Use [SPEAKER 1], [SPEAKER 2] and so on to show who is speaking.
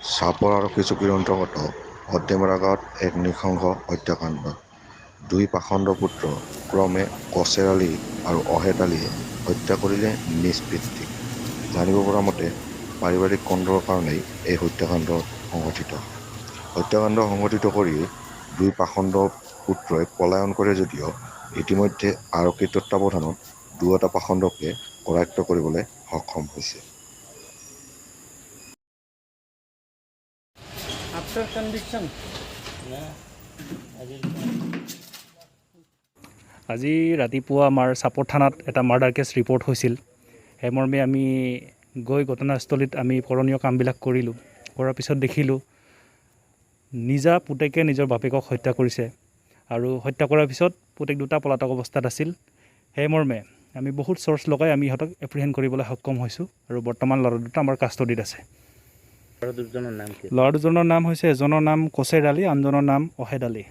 [SPEAKER 1] চাপৰ আৰক্ষী চকীৰ অন্তৰ্গত অদ্দেমৰা গাঁৱত এক নৃশংস হত্যাকাণ্ড। দুই পাখণ্ড পুত্ৰ ক্ৰমে কছেৰ আলী আৰু অহেদ আলীয়ে হত্যা কৰিলে নিজ পিতৃক। জানিব পৰা মতে পাৰিবাৰিক কন্দৰৰ কাৰণেই এই হত্যাকাণ্ড সংঘটিত হয়। হত্যাকাণ্ড সংঘটিত কৰি দুই পাখণ্ড পুত্ৰই পলায়ন কৰে যদিও ইতিমধ্যে আৰক্ষীৰ তত্বাৱধানত দুয়োটা পাখণ্ডকে কৰায়ত্ব কৰিবলৈ সক্ষম হৈছে।
[SPEAKER 2] After conviction,
[SPEAKER 3] আজি ৰাতিপুৱা আমাৰ চাপৰ থানাত এটা মাৰ্ডাৰ কেছ ৰিপৰ্ট হৈছিল। সেইমৰ্মে আমি গৈ ঘটনাস্থলীত আমি কৰণীয় কামবিলাক কৰিলোঁ। কৰাৰ পিছত দেখিলোঁ নিজা পুতেকে নিজৰ বাপেকক হত্যা কৰিছে আৰু হত্যা কৰাৰ পিছত পুতেক দুটা পলাতক অৱস্থাত আছিল। সেইমৰ্মে আমি বহুত চ'ৰ্চ লগাই আমি ইহঁতক এপ্ৰিহেণ্ড কৰিবলৈ সক্ষম হৈছোঁ আৰু বৰ্তমান ল'ৰা দুটা আমাৰ কাষ্টডিত আছে। ল'ৰা দুজনৰ নাম হৈছে এজনৰ নাম কছেৰ আলী, আনজনৰ নাম অহেদ আলী।